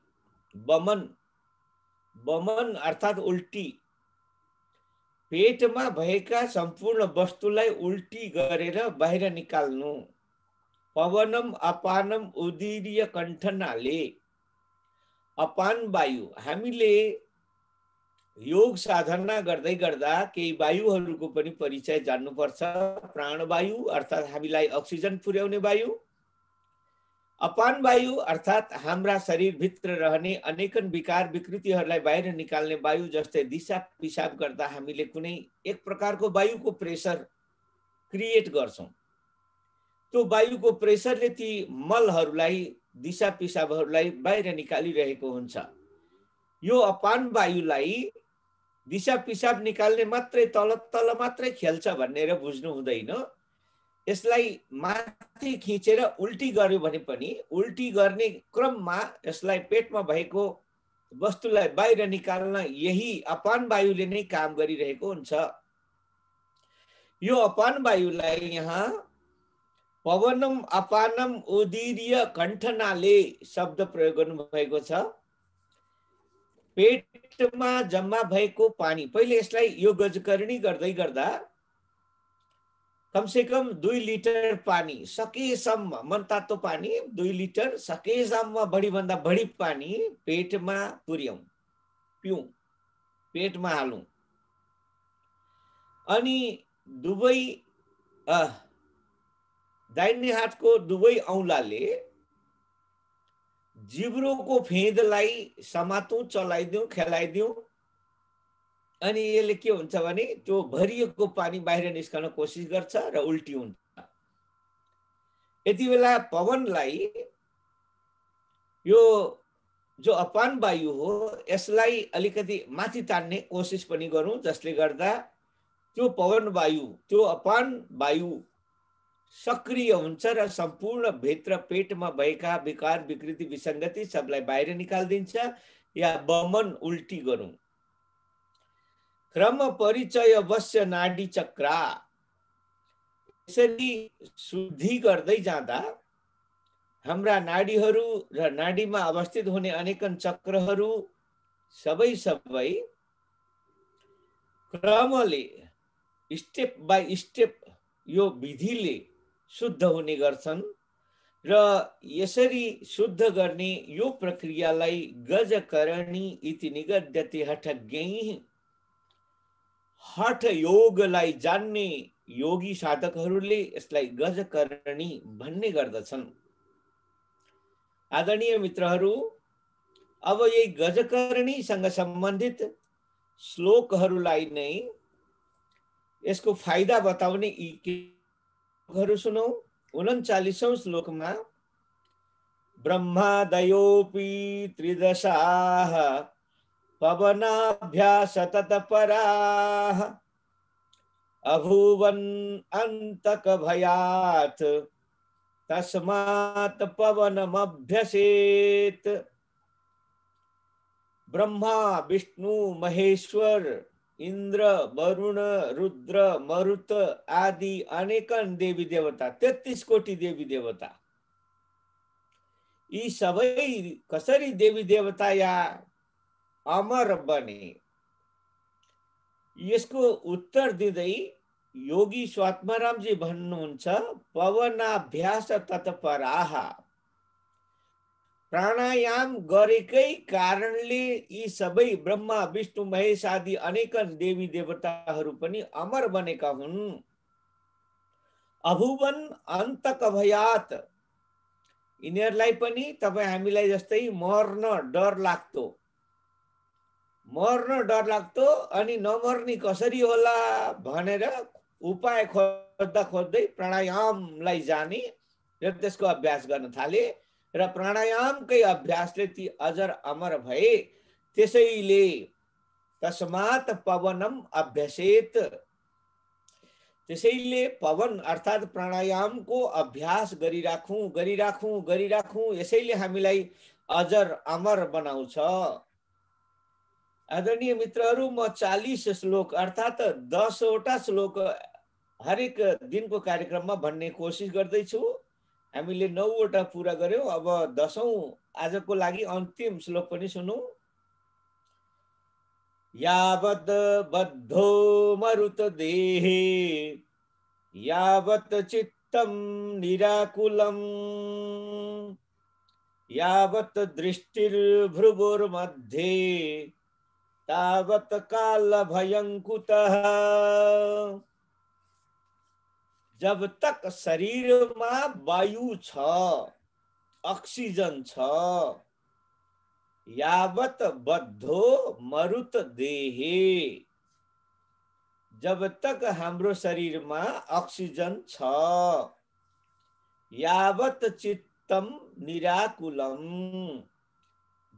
बमन अर्थात् उल्टी, पेटमा भएका सम्पूर्ण वस्तुलाई उल्टी गरेर बाहिर निकाल्नु। पवनम अपानम उदीर्य कण्ठनाले, अपान वायु, हामीले योग साधना गर्दै गर्दा केही वायुहरूको पनि परिचय जान्नुपर्छ। प्राणवायु अर्थात् हामीलाई अक्सिजन पुर्याउने वायु, अपान वायु अर्थात् हाम्रा शरीरभित्र रहने अनेकन विकार विकृतिहरूलाई बाहिर निकाल्ने वायु, जस्तै दिशा पिसाब गर्दा हामीले कुनै एक प्रकारको वायुको प्रेसर क्रिएट गर्छौँ। त्यो वायुको प्रेसरले ती मलहरूलाई, दिशा पिसाबहरूलाई बाहिर निकालिरहेको हुन्छ। यो अपान वायुलाई दिशा पिसाब निकाल्ने मात्रै, तल तल मात्रै खेल्छ भनेर बुझ्नु हुँदैन। यसलाई माथि खिचेर उल्टी गर्यो भने पनि उल्टी गर्ने क्रममा यसलाई पेटमा भएको वस्तुलाई बाहिर निकाल्न यही अपान वायुले नै काम गरिरहेको हुन्छ। यो अपान वायुलाई यहाँ पवनम अपानम उदीर्य कण्ठनाले शब्द प्रयोग गर्नुभएको छ। पेटमा जम्मा भएको पानी, पहिले यसलाई यो गजकरणी गर्दै गर्दा कमसेकम 2 लिटर पानी सकेसम्म, मनतातो पानी 2 लिटर सकेसम्म, बढीभन्दा बढी पानी पेटमा पुर्याउँ, पिउँ, पेटमा हालौँ। अनि दुवै दाहिने हातको दुवै औँलाले जिब्रोको फेदलाई समातौँ, चलाइदिउँ, खेलाइदिउँ। अनि यसले के हुन्छ भने त्यो भरिएको पानी बाहिर निस्कन कोसिस गर्छ र उल्टी हुन्छ। यति बेला पवनलाई, यो जो अपान वायु हो, यसलाई अलिकति माथि तान्ने कोसिस पनि गरौँ, जसले गर्दा त्यो पवन वायु, त्यो अपान वायु सक्रिय हुन्छ र सम्पूर्ण भित्र पेटमा भएका विकार विकृति विसङ्गति सबलाई बाहिर निकालिदिन्छ। या बमन उल्टी गरौँ। क्रम परिचय अवश्य नाडी चक्रा, यसरी शुद्धि गर्दै जाँदा हाम्रा नाडीहरू र नाडीमा अवस्थित हुने अनेकन चक्रहरू सबै क्रमले, स्टेप बाई स्टेप यो विधिले शुद्ध हुने गर्छन्। र यसरी शुद्ध गर्ने यो प्रक्रियालाई गजकरणी इति निगद्यते हठज्ञैः, हठ योगलाई जान्ने योगी साधकहरूले यसलाई गजकरणी भन्ने गर्दछन्। आदरणीय मित्रहरू, अब यही गजकरणीसँग सम्बन्धित श्लोकहरूलाई नै यसको फाइदा बताउने यी श्लोकहरू सुनौ। 39औं श्लोकमा ब्रह्मादयोऽपि त्रिदशाः पवनाभ्यास तत्पराः अभूवन् अन्तकभयात् तस्मात् पवनमभ्यसेत्। ब्रह्मा, विष्णु, महेश्वर, इंद्र, वरुण, रुद्र, मरुत आदि अनेकन देवी देवता, 33 कोटी देवी देवता, यी सबै कसरी देवी देवता या अमर बने, यसको उत्तर दिँदै योगी स्वात्मारामजी भन्नुहुन्छ पवनाभ्यास तत्पराः, प्राणायाम गरेकै कारणले यी सबै ब्रह्मा, विष्णु, महेश आदि अनेकन देवी देवताहरू पनि अमर बनेका हुन्। अभुवन अन्तकभयात्, यिनीहरूलाई पनि तपाईँ हामीलाई जस्तै मर्न डर लाग्दो अनि नमर्ने कसरी होला भनेर उपाय खोज्दा खोज्दै प्राणायामलाई जाने र त्यसको अभ्यास गर्न थाले र प्राणायामकै अभ्यासले ती अजर अमर भए। त्यसैले तस्मात् पवनम अभ्यसेत, त्यसैले पवन अर्थात् प्राणायामको अभ्यास गरिराखौं, यसैले हामीलाई अजर अमर बनाउँछ। आदरणीय मित्रहरू, म 40 श्लोक अर्थात् 10वटा श्लोक हरेक दिनको कार्यक्रममा भन्ने कोसिस गर्दैछु। हामीले 9वटा पुरा गर्यौं। अब 10औं आजको लागि अन्तिम श्लोक पनि सुनौं। यावत् बद्धो मरुत देहे यावत् चित्तं निराकुलम् यावत् दृष्टिर्भ्रुवोर्मध्ये तावत् काल भयंकुतः। जब तक शरीरमा वायु छ, ऑक्सीजन छ, यावत बद्धो मरुत देहे, जब तक हाम्रो शरीरमा ऑक्सीजन छ, यावत चित्तम निराकुलम,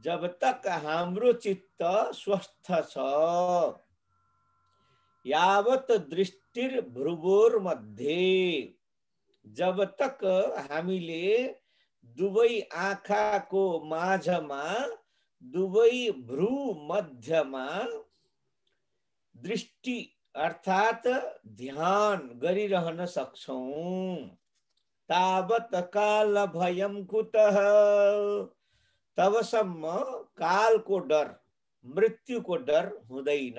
जब तक हाम्रो चित्त स्वस्थ छ, यावत दृष्टिर भ्रुवोर मध्ये, जब तक हामीले दुवै आँखाको माझमा दुवै भ्रू मध्यमा दृष्टि अर्थात ध्यान गरिरहन सक्छौं, तावत काल भयं कुतः, तबसम्म कालको डर, मृत्युको डर हुँदैन।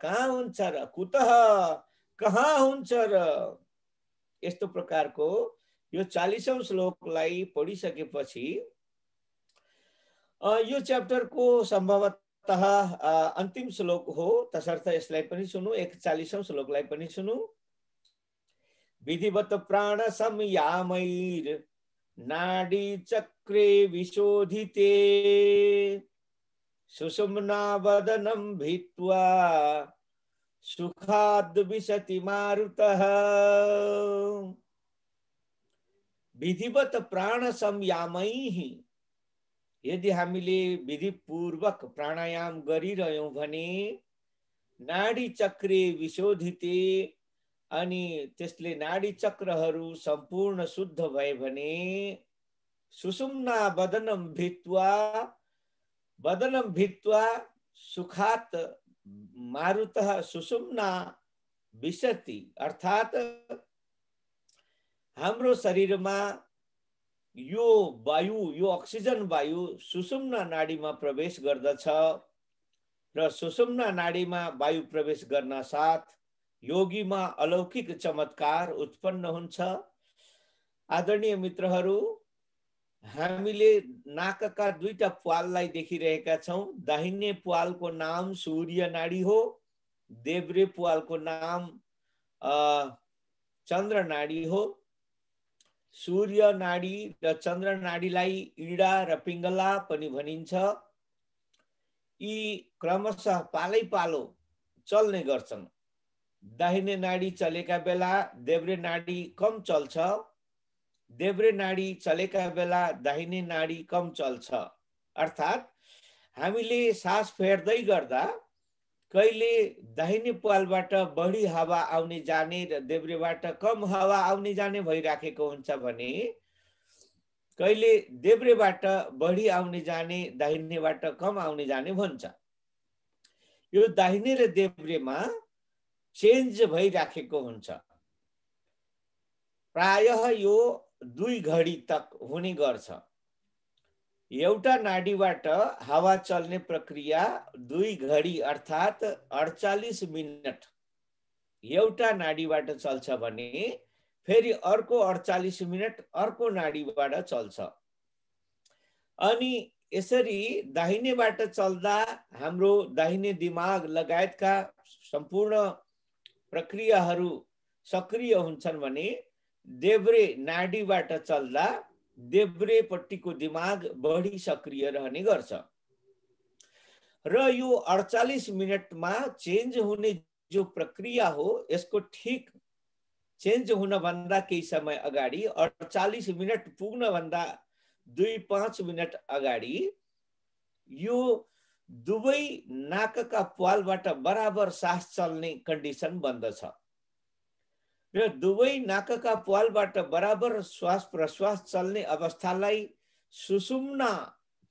कहाँ हुन्छ र, कुतः, कहाँ हुन्छ र। यस्तो प्रकारको यो 40औं श्लोकलाई पढिसकेपछि यो च्याप्टरको सम्भवतः अन्तिम श्लोक हो, तसर्थ यसलाई पनि सुनौ। 41औं श्लोकलाई पनि सुनौ। विधिवत प्राण संयामैर नाडी चक्रे विशोधिते सुषुम्ना वदनं भित्वा सुखाद् विशति मारुतः। विधिवत प्राण संयामैः, यदि हामीले विधिपूर्वक प्राणायाम गरिरह्यौं भने नाडी चक्रे विशोधिते, अनि त्यसले नाडी चक्रहरू सम्पूर्ण शुद्ध भए भने सुषुम्ना वदनं भित्वा, वदनं भित्वा सुखात् मारुतः सुषुम्ना विशति, अर्थात हाम्रो शरीरमा यो वायु, यो ऑक्सीजन वायु सुषुम्ना नाडीमा प्रवेश गर्दछ र सुषुम्ना नाडीमा वायु प्रवेश गर्न साथ योगीमा अलौकिक चमत्कार उत्पन्न हुन्छ। आदरणीय मित्रहरू, हामीले नाकका दुईटा प्वाललाई देखिरहेका छौं। दाहिने प्वालको नाम सूर्य नाडी हो, देब्रे प्वालको नाम चन्द्र नाडी हो। सूर्य नाडी र चन्द्र नाडीलाई इडा र पिङ्गला पनि भनिन्छ। यी क्रमशः पालै पालो चल्ने गर्छन्। दाहिने नाडी चलेका बेला देब्रे नाडी कम चल्छ, देब्रे नाडी चलेका बेला दाहिने नाडी कम चल्छ। अर्थात् हामीले सास फेर्दै गर्दा कहिले दाहिने प्वालबाट बढी हावा आउने जाने र देब्रेबाट कम हावा आउने जाने भइराखेको हुन्छ भने कहिले देब्रेबाट बढी आउने जाने, दाहिनेबाट कम आउने जाने भन्छ। यो दाहिने र देब्रेमा चेन्ज भइराखेको हुन्छ। प्रायः यो 2 घडी तक हुने गर्छ। एउटा नाडीबाट हावा चल्ने प्रक्रिया 2 घडी अर्थात 48 मिनट एउटा नाडीबाट चल्छ भने फेरि अर्को 48 मिनट अर्को नाडीबाट चल्छ। अनि यसरी दाहिनेबाट चल्दा हाम्रो दाहिने दिमाग लगायतका सम्पूर्ण प्रक्रियाहरू सक्रिय हुन्छन् भने देब्रे नाडीबाट चल्दा देब्रेपट्टिको दिमाग बढी सक्रिय रहने गर्छ। र यो 48 मिनटमा चेन्ज हुने जो प्रक्रिया हो, यसको ठीक चेन्ज हुनभन्दा केही समय अगाडि 48 मिनट पुग्नभन्दा 2-5 मिनट अगाडि यो दुवै नाकका प्वालबाट बराबर सास चल्ने कन्डिसन बन्दछ र दुवै नाकका प्वालबाट बराबर श्वास प्रश्वास चल्ने अवस्थालाई सुषुम्ना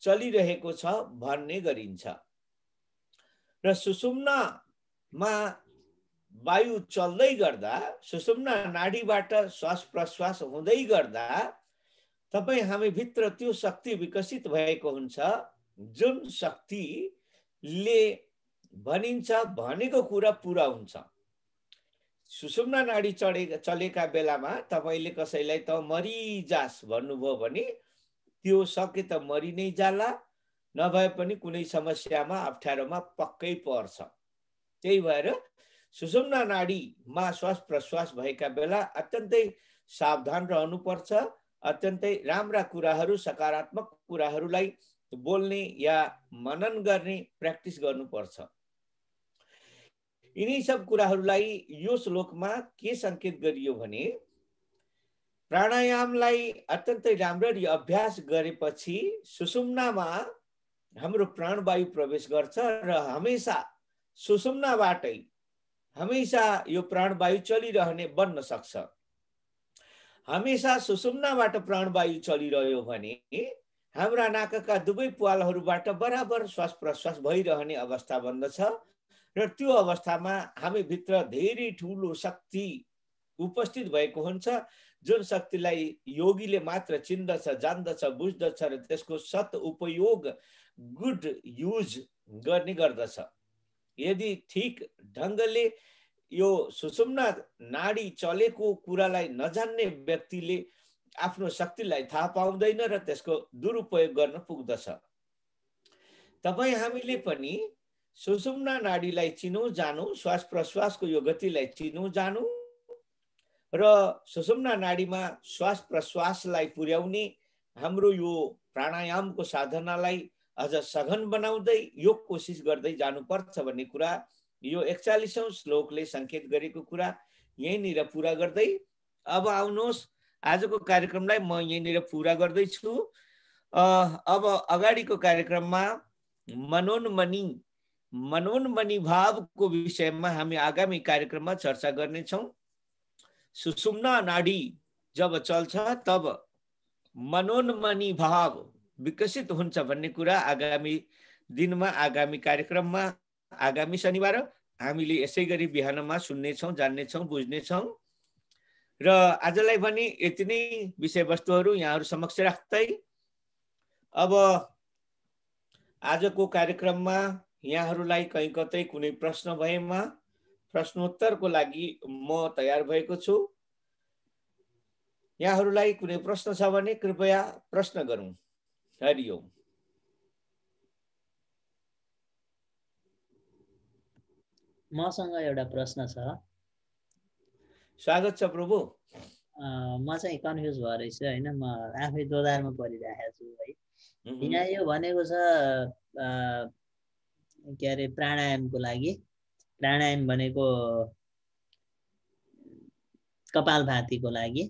चलिरहेको छ भन्ने गरिन्छ र सुषुम्नामा वायु चल्दै गर्दा सुषुम्ना नाडीबाट श्वास प्रश्वास हुँदै गर्दा तपाई हामी भित्र त्यो शक्ति विकसित भएको हुन्छ जुन शक्तिले भनिन्छ भनेको कुरा पूरा हुन्छ सुषुम्ना नाडी चलेका बेलामा तपाईले कसैलाई त मरिजास भन्नुभयो भने त्यो सके त मरि नै जाला नभए पनि कुनै समस्यामा अप्ठ्यारोमा पक्कै पर्छ त्यही भएर सुषुम्ना नाडीमा श्वास प्रश्वास भएका बेला अत्यन्तै सावधान रहनुपर्छ अत्यन्तै राम्रा कुराहरू सकारात्मक कुराहरूलाई बोल्ने या मनन गर्ने प्र्याक्टिस गर्नुपर्छ यिनी सब कुराहरूलाई यो श्लोकमा के संकेत गरियो भने प्राणायामलाई अत्यन्तै राम्ररी अभ्यास गरेपछि सुषुम्नामा हाम्रो प्राणवायु प्रवेश गर्छ र हमेशा सुषुम्नाबाटै हमेशा यो प्राणवायु चलिरहने बन्न सक्छ हमेशा सुषुम्नाबाट प्राणवायु चलिरह्यो भने हाम्रा नाकका दुवै प्वालहरूबाट बराबर श्वास प्रश्वास भइरहने अवस्था बन्दछ र त्यो अवस्थामा हामी भित्र धेरै ठूलो शक्ति उपस्थित भएको हुन्छ जुन शक्तिलाई योगीले मात्र चिन्दछ जान्दछ बुझ्दछ र त्यसको सत उपयोग गुड युज गर्ने गर्दछ यदि ठीक ढंगले यो सुषुम्ना नाडी चलेको कुरालाई नजान्ने व्यक्तिले आफ्नो शक्तिलाई थाहा पाउँदैन र त्यसको दुरुपयोग गर्न पुग्दछ तपाई हामीले पनि सुषुम्ना नाडीलाई चिनौं जानौं श्वास प्रश्वासको यो गतिलाई चिनौं जानौं र सुषुम्ना नाडीमा श्वास प्रश्वासलाई पुर्याउने हाम्रो यो प्राणायामको साधनालाई अझ सघन बनाउँदै यो कोशिश गर्दै जानुपर्छ भन्ने कुरा यो 41औं श्लोकले संकेत गरेको कुरा यहीँनिर पूरा गर्दै अब आउनुहोस् आजको कार्यक्रमलाई म यहीँनिर पूरा गर्दै छु अब अगाडिको कार्यक्रममा मनोन्मनी भावको विषयमा हामी आगामी कार्यक्रममा चर्चा गर्ने छौं सुषुम्ना नाडी जब चल्छ तब मनोन्मनी भाव विकसित हुन्छ भन्ने कुरा आगामी दिनमा आगामी कार्यक्रममा आगामी शनिबार हामीले यसै गरी बिहानमा सुन्ने छौं जान्ने छौं बुझ्ने छौं र आजलाई पनि यति नै विषयवस्तुहरू यहाँहरु समक्ष राख्दै अब आजको कार्यक्रममा यहाँहरुलाई कहीं कतै कुनै प्रश्न भएमा प्रश्नोत्तरको लागि म तयार भएको छु यहाँहरुलाई कुनै प्रश्न छ भने कृपया प्रश्न गरौं हरिओम मसँग एउटा प्रश्न छ स्वागत छ प्रभु म चाहिँ कन्फ्युज भएर छु हैन म आफै दोधारमा परिरहेको छु है यहाँ यो भनेको छ के अरे प्राणायामको लागि प्राणायाम भनेको कपालभातीको लागि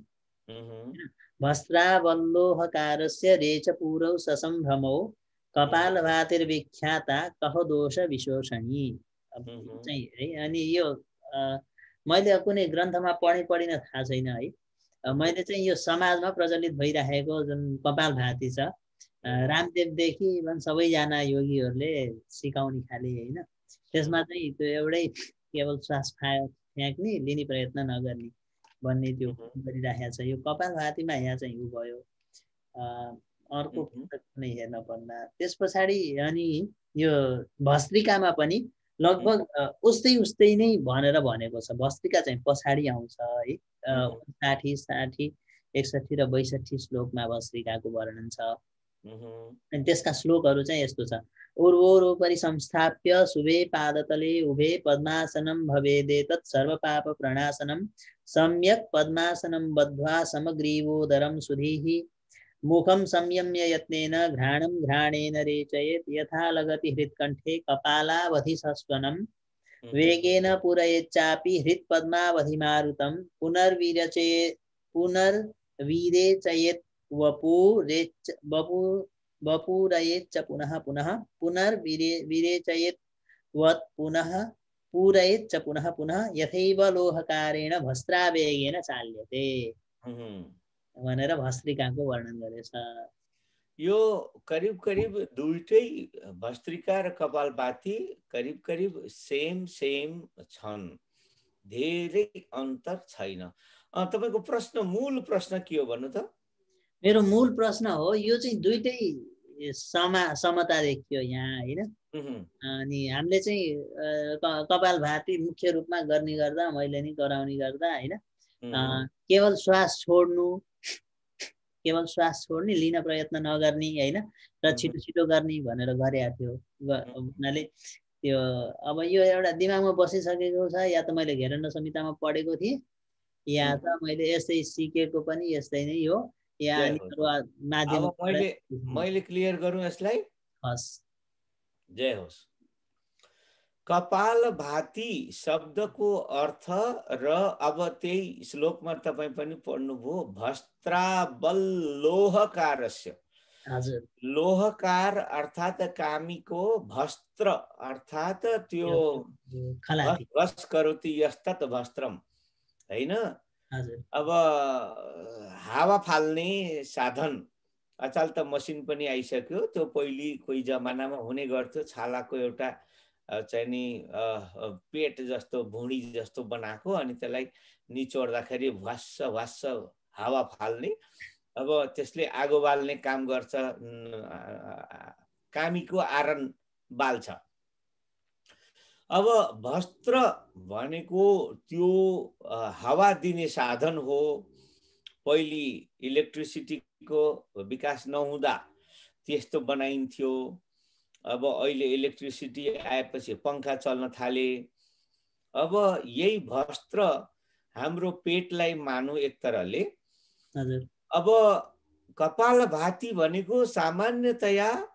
वस्त्रावल्लोहकारस्य रेच पूरौ ससंभ्रमौ कपालभातिर्विख्याता कहो दोष विशोषणी चाहिँ है अनि यो मैले कुनै ग्रन्थमा पढिन थाहा छैन है मैले चाहिँ यो समाजमा प्रचलित भइरहेको जुन कपालभाती छ रामदेवदेखि सबैजना योगीहरूले सिकाउने खाले हैन त्यसमा चाहिँ त्यो एउटै केवल श्वास फ्याँक्ने लिने प्रयत्न नगर्ने भन्ने त्यो गरिरहेको छ यो कपालभातीमा यहाँ चाहिँ उ भयो अर्को कुनै हेर्न पर्दा त्यसपछि अनि यो भस्त्रिकामा पनि लगभग उस्तै नै भनेर भनेको छ भस्त्रिका चाहिँ पछाडी आउँछ है 60 61 र 62 श्लोकमा भस्त्रिकाको वर्णन छ अनि त्यसका श्लोकहरू चाहिँ यस्तो छ उर्वोरोपरि संस्थाप्य शुभे पादतले उभे पद्मासनं भवेदेतत् सर्वपाप प्रणाशनं सम्यक् पद्मासनं बद्ध्वा समग्रीवोदरं सुधीः मुखं संयम्य यत्नेन घ्राणं घ्राणेन रेचयेत् यथा लगति हृत्कण्ठे कपालावधिसस्वनं वेगेन पूरयेच्चापि हृत्पद्मावधिमारुतं पुनर्विरेचयेत् वपुरयेच्च पुनः पुनः पुनर्विरेचयेत् वत् पुनः पूरयेच्च पुनः पुनः यथैव लोहकारेण भस्त्रावेगेन चाल्यते भनेर भस्त्रिकाको वर्णन गरेछ। यो करिब करिब दुईटै भस्त्रिका र कपालभाती करिब करिब सेम छन्, धेरै अन्तर छैन। तपाईको प्रश्न, मूल प्रश्न के हो भन्नु त? मेरो मूल प्रश्न हो यो चाहिँ दुईटै समता देखियो यहाँ हैन। अनि हामीले चाहिँ कपालभाती मुख्य रूपमा गर्ने गर्दा, मैले नि गराउने गर्दा हैन, केवल श्वास छोड्ने, लिन प्रयत्न नगर्ने हैन, र छिटो छिटो गर्ने भनेर गरेको थियो। भन्नाले त्यो अब यो एउटा दिमागमा बसिसकेको छ, या त मैले घेरण्ड संहितामा पढेको थिएँ, या त मैले यस्तै सिकेको पनि यस्तै नै हो, या माध्यम। मैले क्लियर गरौँ यसलाई? हस्, जय होस्। कपालभाती शब्दको अर्थ र अब त्यही श्लोकमा तपाईँ पनि पढ्नुभयो, भस्त्रावल्लोहकारस्य। हजुर, लोहकार अर्थात कामीको, भस्त्र अर्थात त्यो भस् करोति यस्तत् वस्त्रम हैन। अब हावा फाल्ने साधन अचाल त मसिन पनि आइसक्यो। त्यो पहिले कोही जमानामा हुने गर्थ्यो, छालाको एउटा चाहिँ नि पेट जस्तो, भुँडी जस्तो बनाएको, अनि त्यसलाई निचोड्दाखेरि भ्वास्स भ्वास्स हावा फाल्ने। अब त्यसले आगो बाल्ने काम गर्छ, कामीको आरण बाल्छ। अब वस्त्र भनेको त्यो हावा दिने साधन हो। पहिले इलेक्ट्रिसिटीको विकास नहुँदा त्यस्तो बनाइन्थ्यो। अब अहिले इलेक्ट्रिसिटी आएपछि पंखा चल्न थाले। अब यही वस्त्र हाम्रो पेटलाई मानौ एक तरहले। अब कपालभाती भनेको सामान्यतया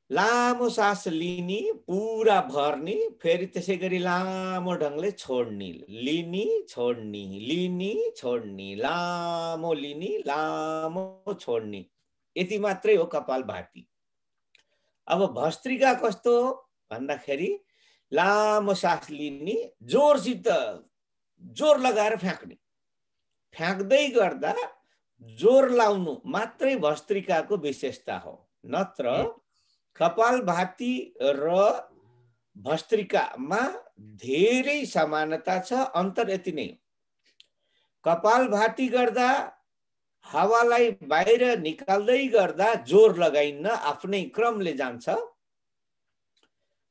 लामो सास लिने, पूरा भर्ने, फेरि त्यसै गरी लामो ढङ्गले छोड्ने, लिने छोड्ने, लिने छोड्ने, लामो लिने, लामो छोड्ने, यति मात्रै हो कपालभाती। अब भस्त्रिका कस्तो हो भन्दाखेरि लामो सास लिने, जोरसित जोर लगाएर फ्याँक्ने, फ्याँक्दै गर्दा जोर लाउनु मात्रै भस्त्रिकाको विशेषता हो। नत्र कपालभाती र भस्त्रिकामा धेरै समानता छ, अन्तर यति नै। कपालभाती गर्दा हावालाई बाहिर निकाल्दै गर्दा जोर लगाइन्न, आफ्नै क्रमले जान्छ।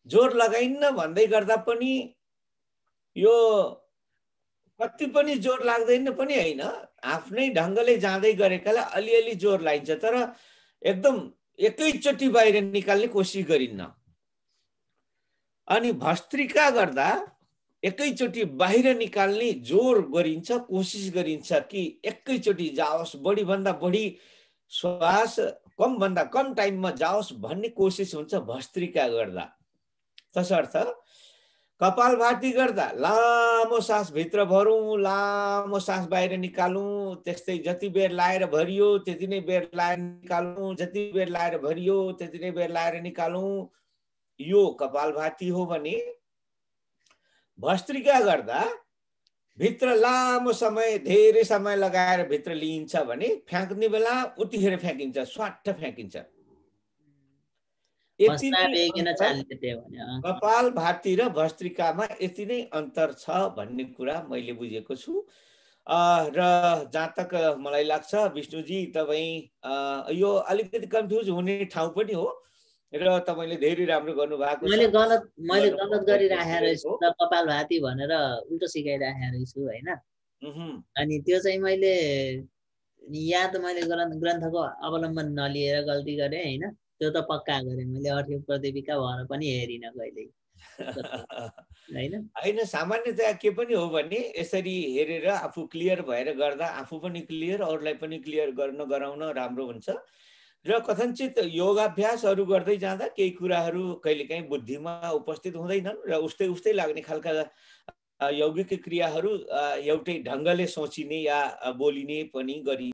जोर लगाइन्न भन्दै गर्दा पनि यो कति पनि जोर लाग्दैन पनि हैन, आफ्नै ढङ्गले जाँदै गरेकाले अलिअलि जोर लाग्छ, तर एकदम एकैचोटि बाहिर निकाल्ने कोसिस गरिन्न। अनि भस्त्रिका गर्दा एकैचोटि बाहिर निकाल्ने जोर गरिन्छ, कोसिस गरिन्छ कि एकैचोटि जाओस्, बढी भन्दा बढी श्वास कम भन्दा कम टाइममा जाओस् भन्ने कोसिस हुन्छ भस्त्रिका गर्दा। तसर्थ कपालभाती गर्दा लामो सास भित्र भरौँ, लामो सास बाहिर निकालौँ, त्यस्तै जति बेर लाएर भरियो त्यति नै बेर लाएर निकालौँ, जति बेर लाएर भरियो त्यति नै बेर लाएर निकालौँ, यो कपालभाती हो भने भस्त्रिका गर्दा भित्र लामो समय, धेरै समय लगाएर भित्र लिइन्छ भने फ्याँक्ने बेला उतिखेर फ्याँकिन्छ, स्वाट्ट फ्याँकिन्छ। कपालभाती र भस्त्रिकामा यति नै अन्तर छ भन्ने कुरा मैले बुझेको छु। र जहाँ तक मलाई लाग्छ विष्णुजी, तपाईँ यो अलिकति कन्फ्युज हुने ठाउँ पनि हो र तपाईँले धेरै राम्रो गर्नुभएको छ। मैले गलत गरिराखेको रहेछु, कपालभाती भनेर उल्टो सिकाइराखेको रहेछु हैन। अनि त्यो चाहिँ मैले या त मैले ग्रन्थको अवलम्बन नलिएर गल्ती गरेँ हैन, त्यो त पक्का गरेँ मैले। अर्को प्रतिपिका भएर पनि हेरिन कहिल्यै हैन। सामान्यतया के पनि हो भने यसरी हेरेर आफू क्लियर भएर गर्दा आफू पनि क्लियर, अरूलाई पनि क्लियर गर्न गराउन राम्रो हुन्छ। र कथनचित योगाभ्यासहरू गर्दै जाँदा केही कुराहरू कहिलेकाहीँ बुद्धिमा उपस्थित हुँदैनन् र उस्तै उस्तै लाग्ने खालका यौगिक क्रियाहरू एउटै ढङ्गले सोचिने या बोलिने पनि गरी